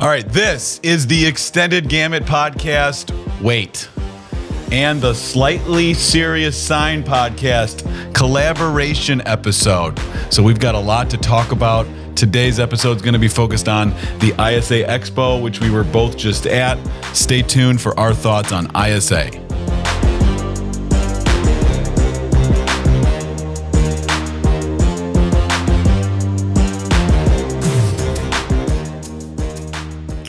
All right, this is the extended Gamut Podcast. Wait. And the Slightly Serious Sign Podcast collaboration episode. So we've got a lot to talk about. Today's episode is going to be focused on the ISA Expo, which we were both just at. Stay tuned for our thoughts on ISA.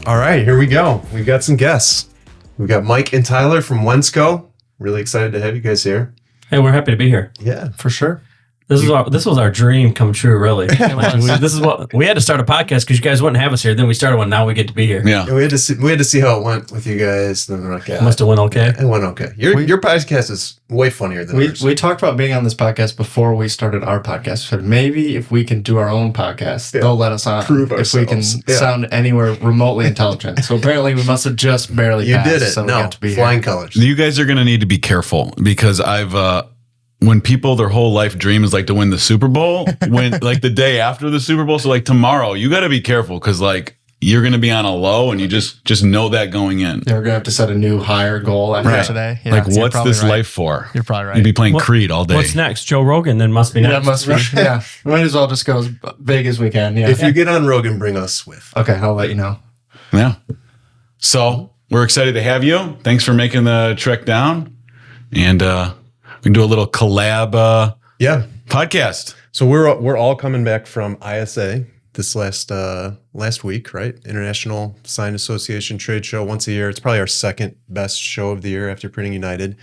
All right, here we go. We've got some guests. We've got Mike and Tyler from Wensco. Really excited to have you guys here. Hey, we're happy to be here. Yeah, for sure. This was our dream come true, really. This is what we had to start a podcast because you guys wouldn't have us here. Then we started one. Now we get to be here. Yeah, we had to see how it went with you guys. Then we're like, yeah, must have went okay. It went okay. Your podcast is way funnier than ours. We talked about being on this podcast before we started our podcast. We said maybe if we can do our own podcast, they'll let us on. Prove if we can ourselves. sound anywhere remotely intelligent. So apparently we must have just barely passed. You did it. So no, we got to be flying here. colors. you guys are going to need to be careful because when people, their whole life dream is like to win the Super Bowl, when like the day after the Super Bowl. So like tomorrow, you got to be careful because like you're going to be on a low and you just know that going in. Yeah, we're going to have to set a new higher goal after today. Yeah, like, so what's this life for? You're probably right. You'd be playing Creed all day. What's next? Joe Rogan then must be next. Yeah, must be. Yeah. We might as well just go as big as we can. Yeah. If you get on Rogan, bring us with. Okay, I'll let you know. Yeah. So we're excited to have you. Thanks for making the trek down. And we can do a little collab podcast. So we're all coming back from ISA this last week, right? International Sign Association trade show once a year. It's probably our second best show of the year after Printing United.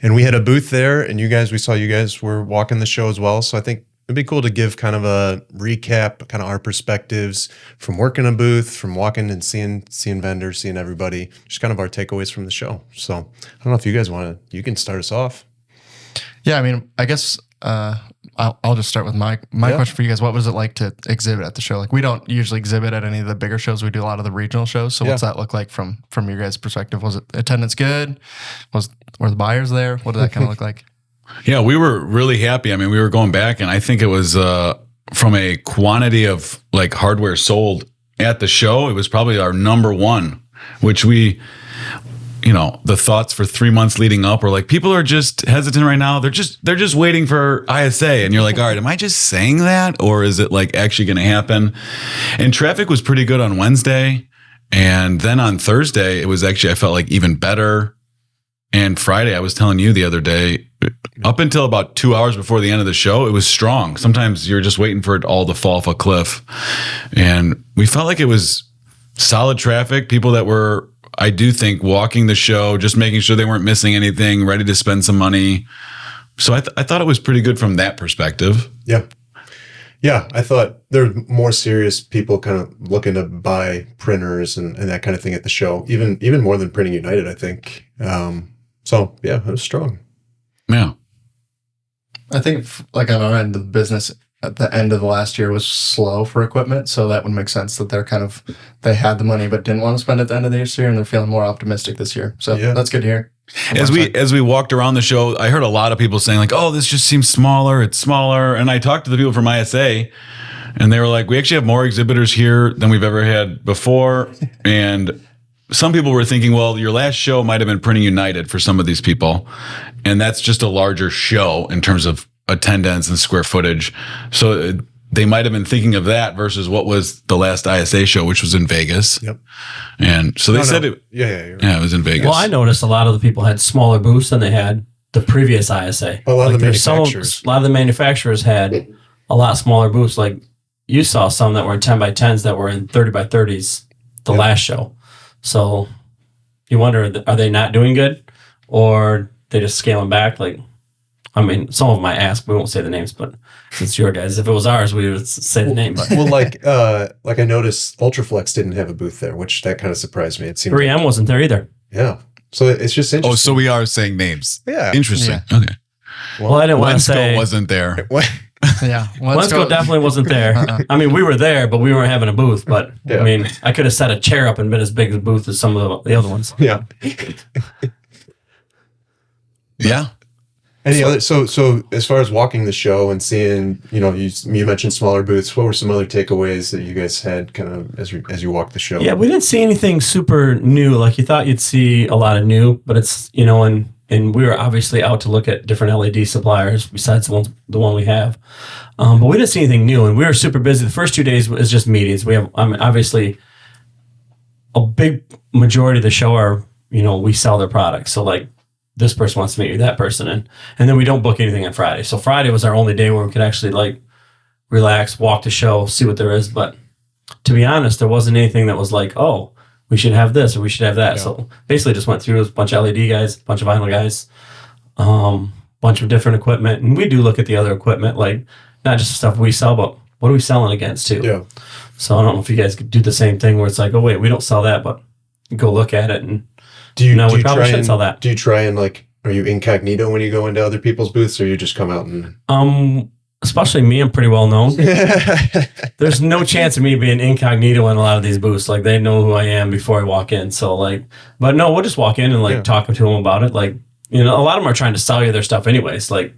And we had a booth there, and we saw you guys were walking the show as well. So I think it'd be cool to give kind of a recap, kind of our perspectives from working a booth, from walking and seeing vendors, seeing everybody, just kind of our takeaways from the show. So I don't know if you guys you can start us off. Yeah, I mean, I guess I'll just start with my question for you guys. What was it like to exhibit at the show? Like, we don't usually exhibit at any of the bigger shows. We do a lot of the regional shows. So what's that look like from your guys' perspective? Was it attendance good? Were the buyers there? What did that kind of look like? Yeah, we were really happy. I mean, we were going back, and I think it was from a quantity of like hardware sold at the show, it was probably our number one, which the thoughts for 3 months leading up were like, people are just hesitant right now. They're just waiting for ISA. And you're like, all right, am I just saying that? Or is it like actually going to happen? And traffic was pretty good on Wednesday. And then on Thursday, it was actually, I felt like even better. And Friday, I was telling you the other day, up until about 2 hours before the end of the show, it was strong. Sometimes you're just waiting for it all to fall off a cliff. And we felt like it was solid traffic, people that were, I do think, walking the show, just making sure they weren't missing anything, ready to spend some money. So I thought it was pretty good from that perspective. Yeah. Yeah, I thought there were more serious people kind of looking to buy printers and that kind of thing at the show, even more than Printing United, I think. So, yeah, it was strong. Yeah. I think like on our end of the business, at the end of the last year was slow for equipment. So that would make sense that they had the money but didn't want to spend at the end of this year, and they're feeling more optimistic this year. So that's good to hear. As we walked around the show, I heard a lot of people saying like, oh, this just seems smaller. It's smaller. And I talked to the people from ISA, and they were like, we actually have more exhibitors here than we've ever had before. And some people were thinking, well, your last show might have been Printing United for some of these people. And that's just a larger show in terms of attendance and square footage. So they might have been thinking of that versus what was the last ISA show, which was in Vegas. Yep. And so they said it. Yeah, it was in Vegas. Well, I noticed a lot of the people had smaller booths than they had the previous ISA. A lot of the manufacturers. A lot of the manufacturers had a lot smaller booths. Like you saw some that were in 10 by 10s that were in 30 by 30s the last show. So you wonder, are they not doing good, or they just scaling back? Like, I mean, some of them might ask. We won't say the names, but it's your guys. If it was ours, we would say the name. But. Well, like I noticed Ultraflex didn't have a booth there, which that kind of surprised me. It seemed 3M wasn't there either. Yeah. So it's just interesting. Oh, so we are saying names. Yeah. Interesting. Yeah. Okay. Well, I didn't want to Wensco say. wasn't there. Yeah. Wensco definitely wasn't there. I mean, we were there, but we weren't having a booth. But I mean, I could have set a chair up and been as big a booth as some of the other ones. Yeah. Yeah. Any other? So as far as walking the show and seeing, you mentioned smaller booths. What were some other takeaways that you guys had kind of as you walked the show? Yeah, we didn't see anything super new. Like you thought you'd see a lot of new, but it's and we were obviously out to look at different LED suppliers besides the one we have. But we didn't see anything new, and we were super busy. The first 2 days was just meetings. We have, obviously, a big majority of the show are, we sell their products. So like this person wants to meet with that person, and then we don't book anything on Friday. So Friday was our only day where we could actually like relax, walk the show, see what there is. But to be honest, there wasn't anything that was like, oh, we should have this or we should have that. Yeah. So basically just went through a bunch of LED guys, a bunch of vinyl guys, bunch of different equipment. And we do look at the other equipment, like not just the stuff we sell, but what are we selling against too? Yeah. So I don't know if you guys could do the same thing where it's like, oh wait, we don't sell that, but go look at it. And we probably should sell that. Do you try and are you incognito when you go into other people's booths, or you just come out and... Especially me, I'm pretty well known. There's no chance of me being incognito in a lot of these booths. Like they know who I am before I walk in. So but no, we'll just walk in and talk to them about it. Like, a lot of them are trying to sell you their stuff anyways. Like,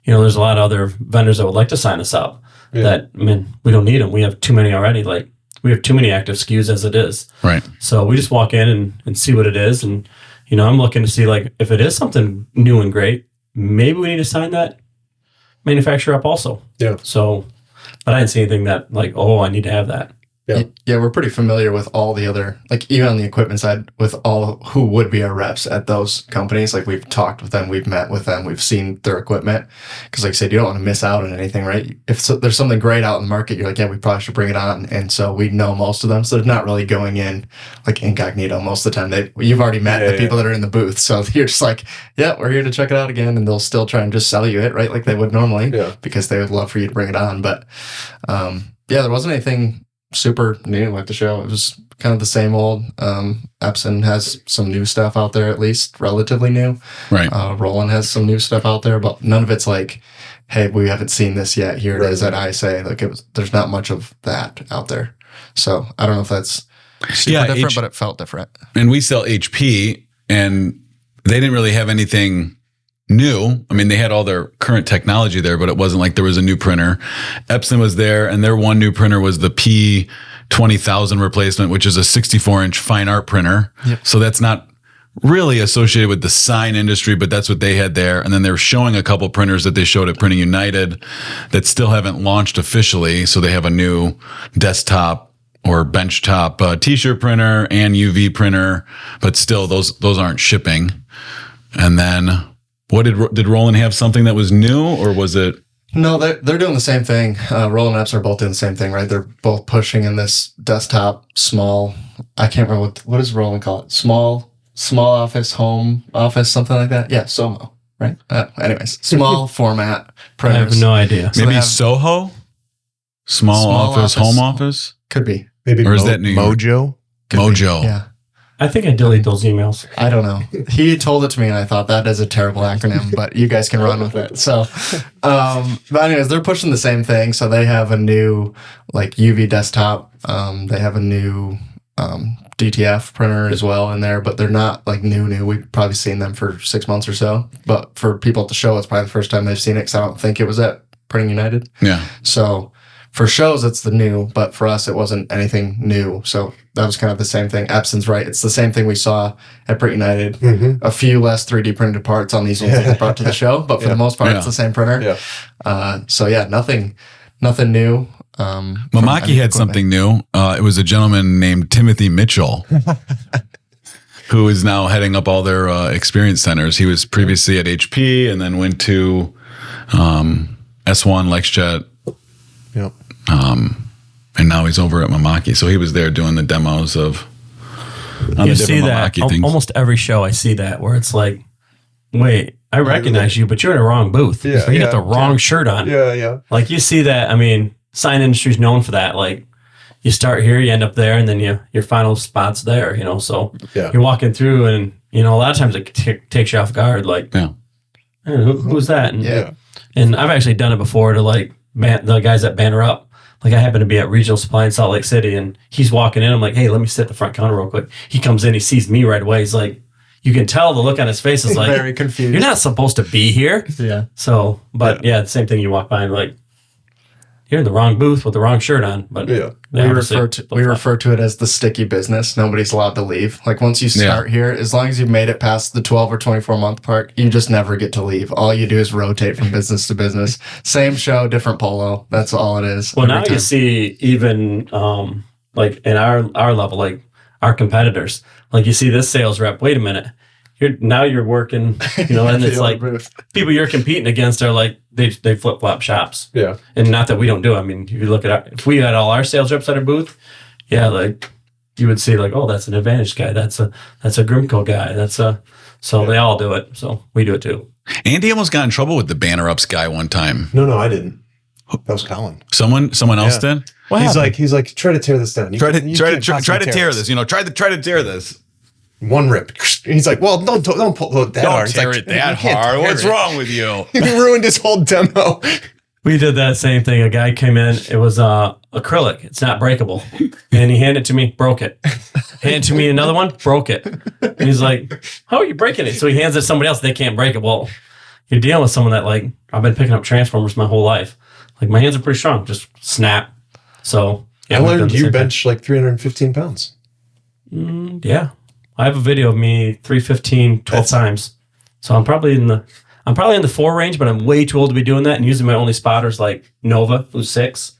there's a lot of other vendors that would like to sign us up that, we don't need them. We have too many already. Like we have too many active SKUs as it is. Right. So we just walk in and see what it is. And, I'm looking to see if it is something new and great, maybe we need to sign that manufacturer up also. Yeah. So, but I didn't see anything that I need to have that. Yeah, we're pretty familiar with all the other, even on the equipment side, with all who would be our reps at those companies. Like we've talked with them, we've met with them, we've seen their equipment. Because like I said, you don't want to miss out on anything, right? If there's something great out in the market, you're like, yeah, we probably should bring it on. And so we know most of them. So they're not really going in incognito most of the time. You've already met the people that are in the booth. So you're just like, yeah, we're here to check it out again. And they'll still try and just sell you it, right? Like they would normally because they would love for you to bring it on. But there wasn't anything super new at the show. It was kind of the same old. Epson has some new stuff out there, at least relatively new. Right. Roland has some new stuff out there, but none of it's like, hey, we haven't seen this yet. Here it is at ISA. There's not much of that out there. So I don't know if that's super different, but it felt different. And we sell HP, and they didn't really have anything new. They had all their current technology there, but it wasn't like there was a new printer. Epson was there, and their one new printer was the P20000 replacement, which is a 64-inch fine art printer. Yep. So that's not really associated with the sign industry, but that's what they had there. And then they were showing a couple printers that they showed at Printing United that still haven't launched officially. So they have a new desktop or benchtop t-shirt printer and UV printer, but still those aren't shipping. And then what did Roland have something that was new, or was it? No, they're doing the same thing. Roland and Epson are both doing the same thing, right? They're both pushing in this desktop, small. I can't remember what does Roland call it? Small office, home office, something like that. Yeah, SOMO, right? Anyways, small format printers. I have no idea. So maybe Soho, small office, home office. Could be. Maybe or is that New York? Mojo? Mojo. Yeah. I think I delete those emails. I don't know. He told it to me, and I thought that is a terrible acronym, but you guys can run with it. So, but anyways, they're pushing the same thing. So they have a new UV desktop. They have a new DTF printer as well in there, but they're not new. We've probably seen them for 6 months or so. But for people at the show, it's probably the first time they've seen it, because I don't think it was at Printing United. Yeah. So for shows, it's the new, but for us, it wasn't anything new. So that was kind of the same thing. Epson's right. It's the same thing we saw at Print United. Mm-hmm. A few less 3D printed parts on these ones that they brought to the show, but for the most part, it's the same printer. Yeah. Nothing new. Mamaki had something new. It was a gentleman named Timothy Mitchell, who is now heading up all their experience centers. He was previously at HP and then went to S1 LexJet. Yep. And now he's over at Mamaki. So he was there doing the demos of you see that things. Almost every show I see that where it's like, wait, I recognize you, but you're in the wrong booth. Yeah, you got the wrong shirt on. Yeah. You see that. Sign industry's known for that. You start here, you end up there, and then your final spot's there, So you're walking through, and, a lot of times it takes you off guard. Who's that? And I've actually done it before to the guys that banner up. I happen to be at Regional Supply in Salt Lake City, and he's walking in. I'm like, hey, let me sit at the front counter real quick. He comes in, he sees me right away. He's like, you can tell the look on his face is like, Very confused. you're not supposed to be here. Yeah. So, but the same thing. You walk by and like, you're in the wrong booth with the wrong shirt on. But we refer to it as the sticky business. Nobody's allowed to leave. Like once you start here, as long as you've made it past the 12 or 24 month part, you just never get to leave. All you do is rotate from business to business. Same show, different polo. That's all it is. Well, now you see even like in our level, like our competitors, like you see this sales rep. Wait a minute. You're working, and it's like people you're competing against are like they flip flop shops. Yeah, and not that we don't do it. I mean, if you look at if we had all our sales reps at our booth, like you would see like, oh, that's an Advantage guy. That's a Grimco guy. So they all do it. So we do it too. Andy almost got in trouble with the banner ups guy one time. No, I didn't. That was Colin. Someone else did. He's like, try to tear this down. Try to tear this. Try to tear this. One rip. He's like, well, don't pull it that hard. Don't tear it that hard. What's wrong with you? You ruined his whole demo. We did that same thing. A guy came in. It was acrylic. It's not breakable. And he handed it to me, broke it. Handed to me another one, broke it. And he's like, how are you breaking it? So he hands it to somebody else. They can't break it. Well, you're dealing with someone that like, I've been picking up transformers my whole life. Like my hands are pretty strong. Just snap. So I learned you bench like 315 pounds. Yeah. I have a video of me 315 12 times. So I'm probably in the 4 range, but I'm way too old to be doing that. And usually my only spotter's like Nova, who's 6.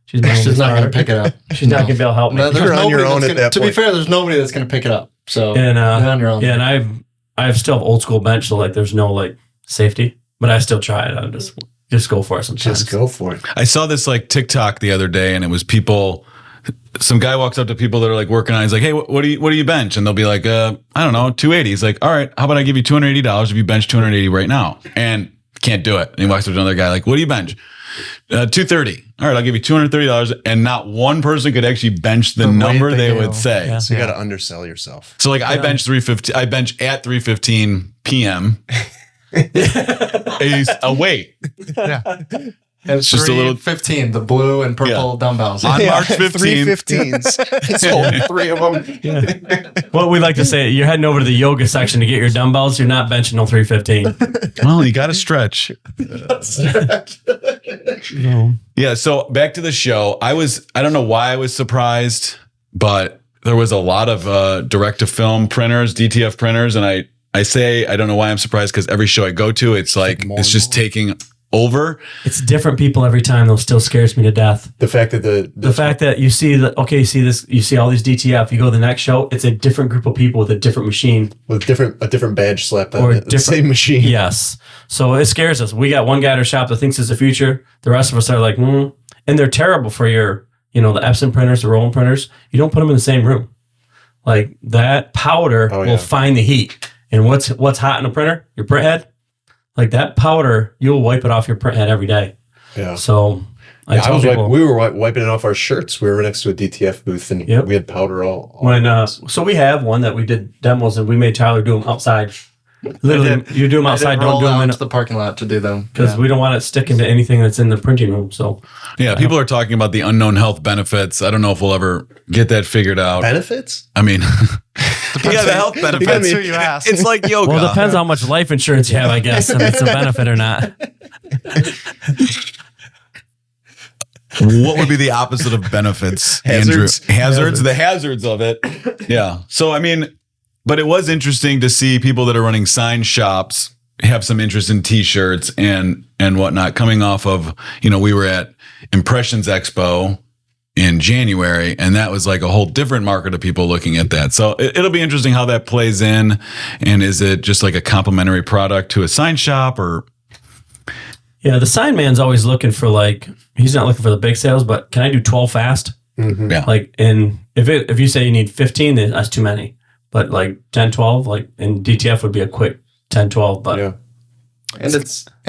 She's not going to pick it up. She's not going to be able to help me. You're on your own at that point. To be fair, there's nobody that's going to pick it up. So and, you're on your own. Yeah, and I still have old school bench, so like there's no like safety, but I still try it. I just go for it sometimes. Just go for it. I saw this like TikTok the other day, and it was people. Some guy walks up to people that are like working on. He's like, "Hey, what do you bench?" And they'll be like, "I don't know, 280." He's like, "All right, how about I give you $280 if you bench 280 right now?" And can't do it. And he walks up to another guy like, "What do you bench?" 230. All right, I'll give you $230, and not one person could actually bench the number they would say. Yeah. So you got to undersell yourself. So like, I bench 315. I bench at 3:15 p.m. He's awake. Yeah. And it's just a little 15, the blue and purple dumbbells. On March 15th. 315s. It's only 3 of them. Yeah. What we like to say, you're heading over to the yoga section to get your dumbbells. You're not benching no 315. Well, you got to stretch. Yeah. So back to the show. I don't know why I was surprised, but there was a lot of direct to film printers, DTF printers. And I say, I don't know why I'm surprised, because every show I go to, it's like, it's just taking over. It's different people every time, though. Still scares me to death. The fact that the fact that you see that, okay, you see this, you see all these DTF, you go to the next show, it's a different group of people with a different machine, with a different badge slapped on it, the same machine. Yes. So it scares us. We got one guy at our shop that thinks it's the future. The rest of us are like, and they're terrible for your, the Epson printers, the Roland printers. You don't put them in the same room. Like that powder will find the heat. And what's hot in a printer? Your print head. Like that powder, you'll wipe it off your print head every day. Yeah. So we were wiping it off our shirts. We were next to a DTF booth, and we had powder all so we have one that we did demos, and we made Tyler do them outside. Literally, you do them outside. Don't do them in the parking lot to do them, because we don't want it sticking to anything that's in the printing room. So people are talking about the unknown health benefits. I don't know if we'll ever get that figured out. Benefits? I mean, the health benefits. Depends who you ask. It's like yoga. Well, it depends how much life insurance you have, I guess, and it's a benefit or not. What would be the opposite of benefits, Hazards. Andrew? Hazards. The hazards of it. Yeah. So, I mean, but it was interesting to see people that are running sign shops have some interest in T-shirts and whatnot. Coming off of, we were at Impressions Expo in January, and that was like a whole different market of people looking at that. So it'll be interesting how that plays in. And is it just like a complementary product to a sign shop, or? Yeah, the sign man's always looking for he's not looking for the big sales, but can I do 12 fast? Mm-hmm. Yeah. And if you say you need 15, then that's too many. But 10, 12, and DTF would be a quick 10, 12. But and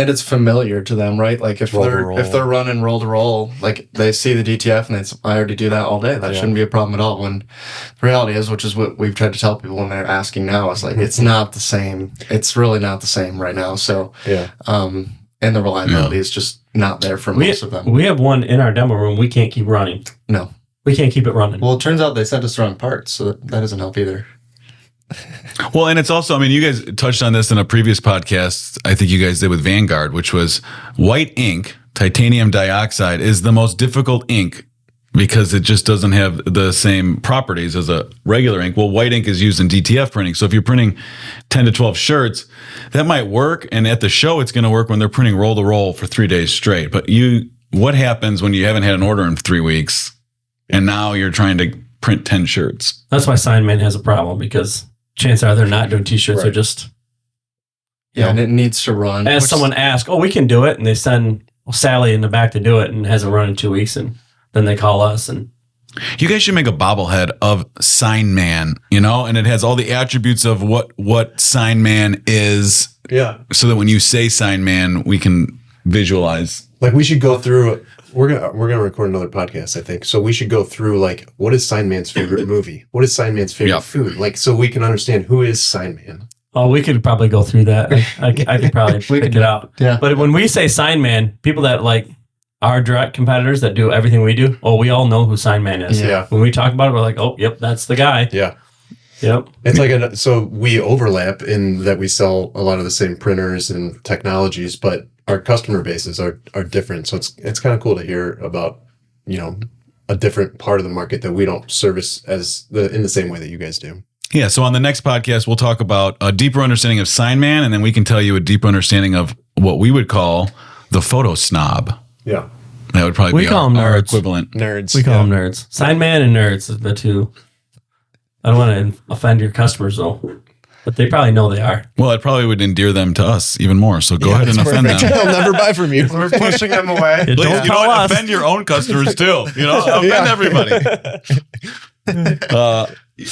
it's familiar to them, right? Like if they're running roll to roll, like they see the DTF and I already do that all day. That shouldn't be a problem at all. When the reality is, which is what we've tried to tell people when they're asking now, is it's not the same. It's really not the same right now. So and the reliability is just not there for most of them. We have one in our demo room. We can't keep running. No, we can't keep it running. Well, it turns out they sent us the wrong parts, so that doesn't help either. Well, and it's also, I mean, you guys touched on this in a previous podcast. I think you guys did with Vanguard, which was white ink, titanium dioxide is the most difficult ink because it just doesn't have the same properties as a regular ink. Well, white ink is used in DTF printing. So if you're printing 10 to 12 shirts, that might work. And at the show, it's going to work when they're printing roll to roll for 3 days straight. But what happens when you haven't had an order in 3 weeks and now you're trying to print 10 shirts? That's why Signman has a problem, because chances are they're not doing t-shirts. They're just, and it needs to run. As someone asks, we can do it. And they send Sally in the back to do it and hasn't run in 2 weeks. And then they call us. And you guys should make a bobblehead of Signman, and it has all the attributes of what Signman is. Yeah. So that when you say Signman, we can visualize. Like we should go through. We're gonna record another podcast, I think. So we should go through like what is Signman's favorite movie? What is Signman's favorite food? Like so we can understand who is Signman. Oh, we could probably go through that. I could probably pick it out. Yeah. But when we say Signman, people that like our direct competitors that do everything we do, we all know who Signman is. Yeah. When we talk about it, we're like, yep, that's the guy. Yeah. Yep. It's like so we overlap in that we sell a lot of the same printers and technologies, but our customer bases are different. So it's kind of cool to hear about, a different part of the market that we don't service in the same way that you guys do. Yeah. So on the next podcast, we'll talk about a deeper understanding of Signman, and then we can tell you a deeper understanding of what we would call the photo snob. Yeah. That would probably be our equivalent. Nerds. We call them nerds. Signman and nerds are the two. I don't want to offend your customers, though, but they probably know they are. Well, it probably would endear them to us even more. So go ahead and offend them. They'll never buy from you. We're pushing them away. Don't tell us. Offend your own customers too. Offend everybody.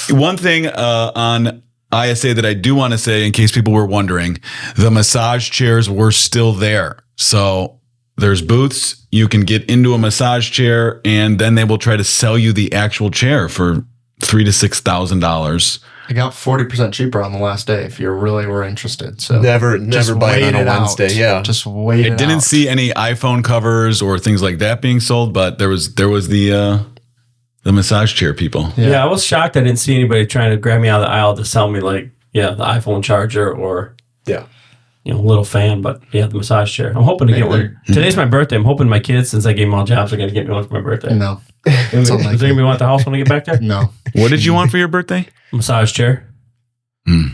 One thing on ISA that I do want to say, in case people were wondering, the massage chairs were still there. So there's booths. You can get into a massage chair, and then they will try to sell you the actual chair for $3,000 to $6,000. I got 40% cheaper on the last day if you really were interested. So never buy it on a Wednesday. Yeah. Just wait it out. I didn't see any iPhone covers or things like that being sold, but there was the massage chair people. Yeah, I was shocked I didn't see anybody trying to grab me out of the aisle to sell me the iPhone charger or little fan, but the massage chair. I'm hoping to get one. Today's my birthday. I'm hoping my kids, since I gave them all jobs, are going to get me one for my birthday. No. Does anybody want the house when I get back there? No. What did you want for your birthday? Massage chair. I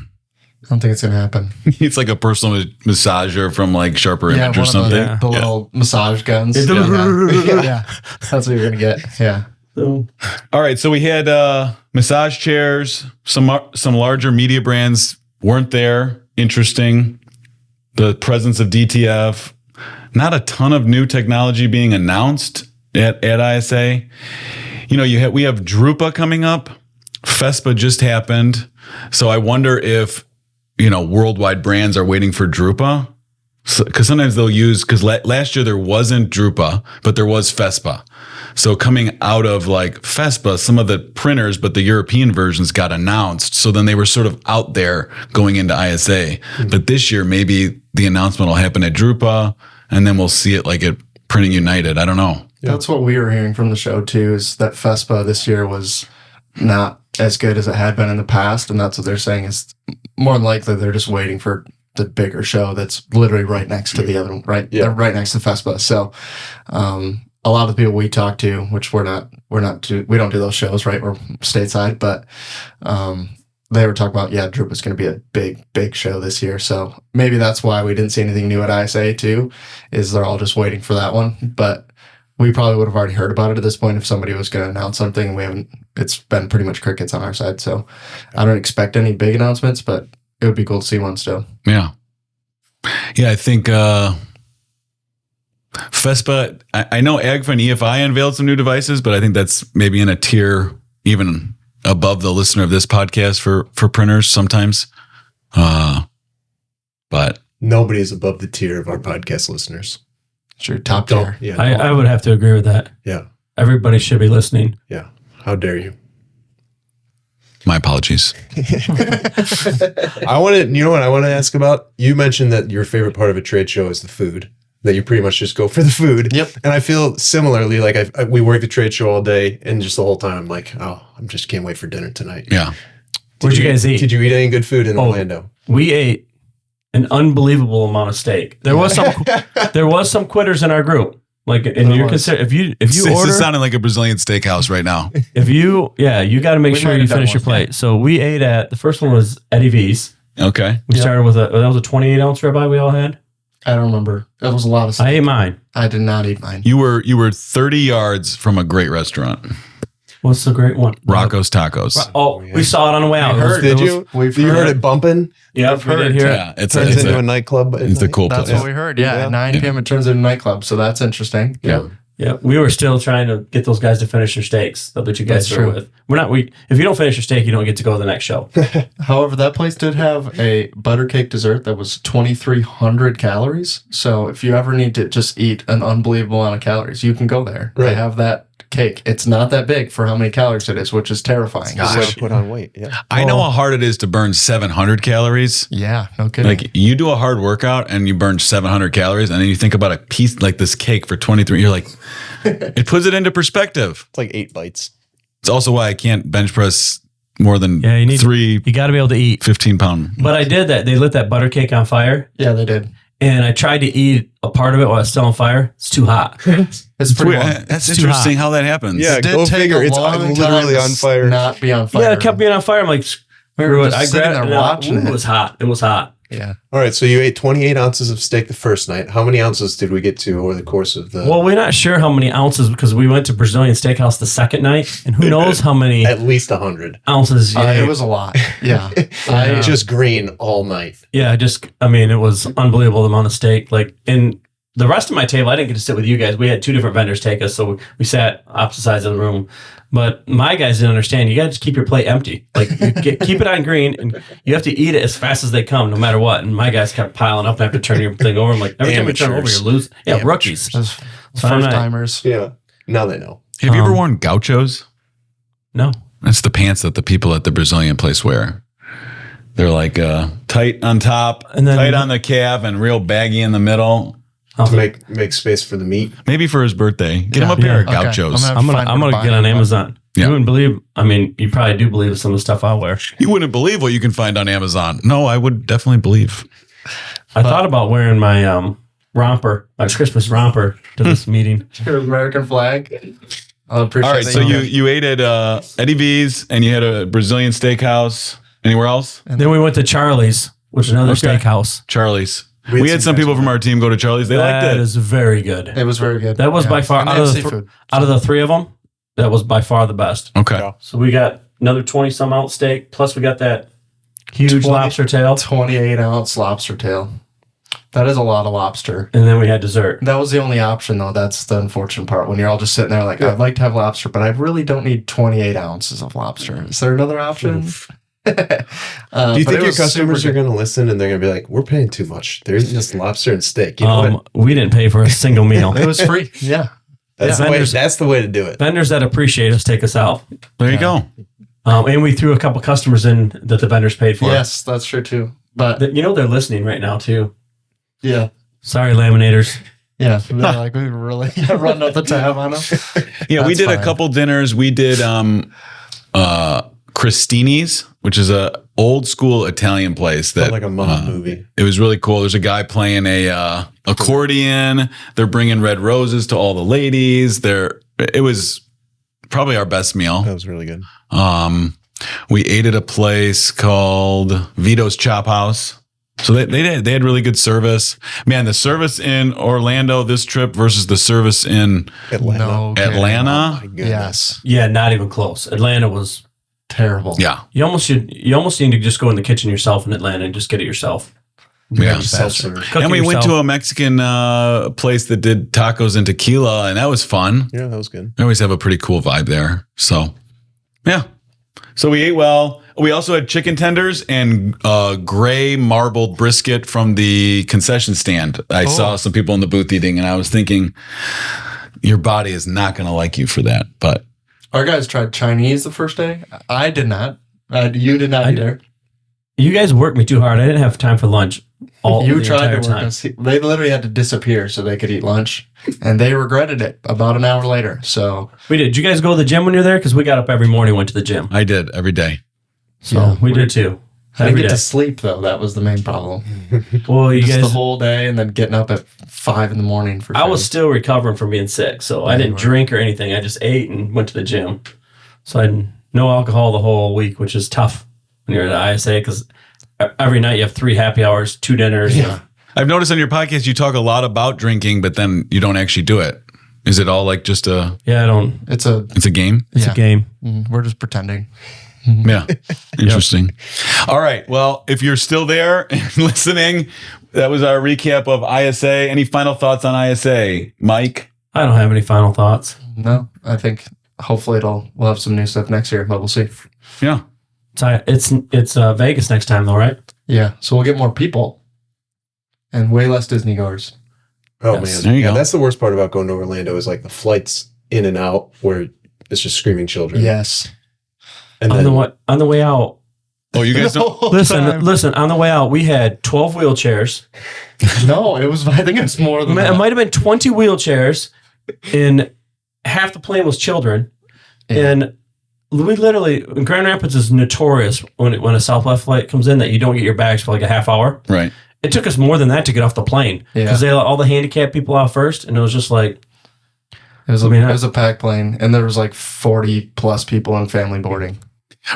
don't think it's going to happen. It's like a personal massager from like Sharper Image or something. The little massage guns. Yeah. That's what you're going to get. Yeah. All right. So we had massage chairs. Some larger media brands weren't there. Interesting. The presence of DTF. Not a ton of new technology being announced at ISA. We have Drupa coming up. FESPA just happened. So I wonder if, worldwide brands are waiting for Drupa. Because sometimes they'll use, because last year there wasn't Drupa, but there was FESPA. So coming out of like FESPA, some of the printers, but the European versions got announced. So then they were sort of out there going into ISA. But this year, maybe the announcement will happen at Drupa, and then we'll see it like at Printing United. I don't know. That's what we were hearing from the show too, is that FESPA this year was not as good as it had been in the past. And that's what they're saying is more than likely they're just waiting for the bigger show that's literally right next to the other one, right? Yeah. They're right next to FESPA. So a lot of the people we talk to, which we don't do those shows, right? We're stateside, but they were talking about, Drupa's going to be a big, big show this year. So maybe that's why we didn't see anything new at ISA too, is they're all just waiting for that one. But we probably would have already heard about it at this point if somebody was going to announce something. It's been pretty much crickets on our side. So I don't expect any big announcements, but it would be cool to see one still. Yeah. Yeah, I think FESPA, I know AGFA and EFI unveiled some new devices, but I think that's maybe in a tier even above the listener of this podcast for printers sometimes. But nobody's above the tier of our podcast listeners. Sure, top tier. Yeah, I would have to agree with that. Yeah. Everybody should be listening. Yeah. How dare you? My apologies. I want to ask about? You mentioned that your favorite part of a trade show is the food, that you pretty much just go for the food. Yep. And I feel similarly, like we work the trade show all day, and just the whole time I'm like, I just can't wait for dinner tonight. Yeah. Where'd you guys eat? Did you eat any good food in Orlando? We ate an unbelievable amount of steak. There was some quitters in our group. Like, and you're consider if you order, this sounding like a Brazilian steakhouse right now. If you got to make sure you finish your plate. So we ate at the first one was Eddie V's. Okay, we started with that was a 28 ounce ribeye we all had. I don't remember. That was a lot of steak. I ate mine. I did not eat mine. You were 30 yards from a great restaurant. What's the great one? Rocco's Tacos. We saw it on the way out. Did you heard it bumping? Yeah, we did hear it. Yeah, it turns into a nightclub. It's a cool place. That's what we heard. Yeah, at 9 p.m. it turns into a nightclub. So that's interesting. Yeah. Yeah, we were still trying to get those guys to finish their steaks that you guys are with. If you don't finish your steak, you don't get to go to the next show. However, that place did have a butter cake dessert that was 2,300 calories. So if you ever need to just eat an unbelievable amount of calories, you can go there. Right. They have that cake. It's not that big for how many calories it is, which is terrifying. It's a way to put on weight. Yeah. I know how hard it is to burn 700 calories. Yeah, no kidding. Like you do a hard workout and you burn 700 calories, and then you think about a piece like this cake for 23. You're like, it puts it into perspective. It's like 8 bites. It's also why I can't bench press more than you got to be able to eat 15-pound. But I did that. They lit that butter cake on fire. Yeah, they did. And I tried to eat a part of it while it's still on fire. It's too hot. It's pretty long. That's interesting how that happens. Yeah, go figure. It's literally on fire. Not be on fire. Yeah, it kept being on fire. I'm like, screw it. I grabbed it watching it. It was hot. It was hot. Yeah. All right. So you ate 28 ounces of steak the first night. How many ounces did we get to over the course of the? Well, we're not sure how many ounces because we went to Brazilian Steakhouse the second night, and who knows how many. At least 100 ounces. It was a lot. Yeah. Just green all night. Yeah. It was unbelievable the amount of steak. Like in the rest of my table, I didn't get to sit with you guys. We had 2 different vendors take us, so we sat opposite sides of the room. But my guys didn't understand. You got to just keep your plate empty. Like keep it on green, and you have to eat it as fast as they come, no matter what. And my guys kept piling up. And I have to turn your thing over. I'm like, every time you turn over, you're losing. Yeah, rookies, first timers. Yeah, now they know. Have you ever worn gauchos? No. That's the pants that the people at the Brazilian place wear. They're like tight on top, and then tight on the calf, and real baggy in the middle. To make space for the meat. Maybe for his birthday. Get him a pair of gauchos. I'm gonna get on Amazon. Yeah. You wouldn't believe. You probably do believe some of the stuff I wear. You wouldn't believe what you can find on Amazon. No, I would definitely believe. I thought about wearing my romper, my Christmas romper, to this meeting. Your American flag. All right, so you ate at Eddie V's, and you had a Brazilian steakhouse. Anywhere else? And then we went to Charlie's, which is another steakhouse. Charlie's. We had some people from our team go to Charlie's. They liked it. That is very good. It was very good. That was by far, out of the 3 of them, that was by far the best. Okay. Yeah. So we got another 20-some ounce steak, plus we got that huge lobster tail. 28-ounce lobster tail. That is a lot of lobster. And then we had dessert. That was the only option, though. That's the unfortunate part. When you're all just sitting there like, I'd like to have lobster, but I really don't need 28 ounces of lobster. Is there another option? Do you think your customers are going to listen and they're going to be like, we're paying too much? There's just lobster and steak. You know what? We didn't pay for a single meal. It was free. Yeah. That's the way to do it. Vendors that appreciate us take us out. There you go. And we threw a couple customers in that the vendors paid for. Yes, that's true too. But they're listening right now too. Yeah. Sorry, laminators. Yeah. They're like, we really running up the tab on them. Yeah, we did a couple dinners. We did Cristini's, which is a old school Italian place that like a mom movie. It was really cool. There's a guy playing a accordion. They're bringing red roses to all the ladies. It was probably our best meal. That was really good. We ate at a place called Vito's Chop House. So they had really good service. Man, the service in Orlando this trip versus the service in Atlanta. Oh my goodness. Yes. Yeah, not even close. Atlanta was terrible. Yeah. You almost need to just go in the kitchen yourself in Atlanta and just get it yourself. Yeah. Self-serve. And we went to a Mexican place that did tacos and tequila, and that was fun. Yeah, that was good. They always have a pretty cool vibe there. So, yeah. So we ate well. We also had chicken tenders and gray marbled brisket from the concession stand. I saw some people in the booth eating, and I was thinking, your body is not going to like you for that. But our guys tried Chinese the first day. I did not. You did not either. You guys worked me too hard. I didn't have time for lunch. You tried to work us. They literally had to disappear so they could eat lunch, and they regretted it about an hour later. So we did. Did you guys go to the gym when you're there? Because we got up every morning, went to the gym. I did every day. So Yeah, we did too. I didn't Every get day. to sleep though. That was the main problem. Well, you Just guys, the whole day and then getting up at 5 a.m. for. I was still recovering from being sick, so I didn't drink or anything. I just ate and went to the gym. So I had no alcohol the whole week, which is tough when you're at ISA because every night you have 3 happy hours, 2 dinners. Yeah. I've noticed on your podcast you talk a lot about drinking, but then you don't actually do it. Is it all like just a? Yeah, I don't. It's a game. It's a game. We're just pretending. Yeah. Interesting. All right. Well, if you're still there and listening, that was our recap of ISA. Any final thoughts on ISA, Mike? I don't have any final thoughts. No, I think hopefully we'll have some new stuff next year, but we'll see. Yeah. It's Vegas next time though, right? Yeah, so we'll get more people and way less Disney goers. Oh Yes. man, There you go. that's the worst part about going to Orlando is like the flights in and out where it's just screaming children. Yes. and On the way out. Oh, you guys don't. Listen. On the way out, we had 12 wheelchairs. No, I think it was more than It that. might have been 20 wheelchairs, and half the plane was children. Yeah. And we literally, Grand Rapids is notorious when a Southwest flight comes in that you don't get your bags for like a half hour. Right. It took us more than that to get off the plane because they let all the handicapped people out first, and it was just like It was a packed plane, and there was like 40 plus people on family boarding.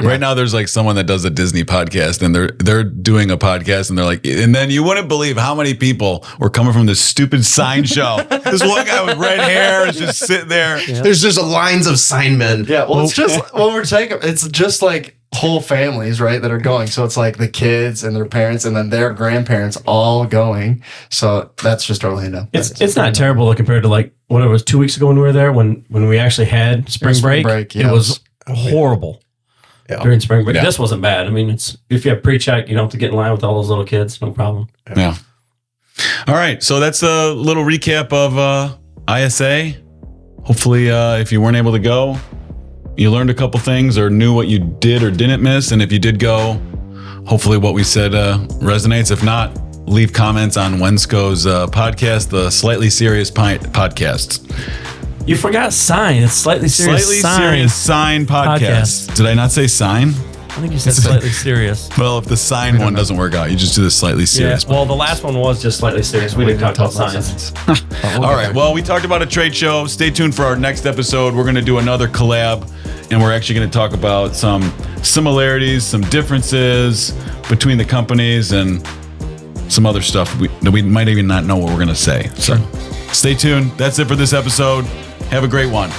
Yeah. Right now, there's like someone that does a Disney podcast, and they're doing a podcast, and they're like, and then you wouldn't believe how many people were coming from this stupid sign show. This one guy with red hair is just sitting there. Yeah. There's just lines of signmen. Yeah, well, it's just when we're taking, it's just like whole families, right, that are going. So it's like the kids and their parents, and then their grandparents all going. So that's just Orlando. it's not terrible though, compared to like whatever it was 2 weeks ago when we were there when we actually had spring break. Yeah, it was horrible. Yeah. During spring break. Yeah. This wasn't bad. I mean, it's if you have pre-check, you don't have to get in line with all those little kids. No problem. Yeah. All right. So that's a little recap of ISA. Hopefully, if you weren't able to go, you learned a couple things or knew what you did or didn't miss. And if you did go, hopefully what we said resonates. If not, leave comments on Wensco's podcast, the Slightly Serious podcast. You forgot sign. It's slightly serious. Serious Sign podcast. Did I not say sign? I think you said slightly serious. Well, if the sign one doesn't work out, you just do the Slightly Serious. Well, the last one was just slightly serious. We didn't talk about signs. All right. Well, we talked about a trade show. Stay tuned for our next episode. We're going to do another collab, and we're actually going to talk about some similarities, some differences between the companies, and some other stuff that we might even not know what we're going to say. So stay tuned. That's it for this episode. Have a great one.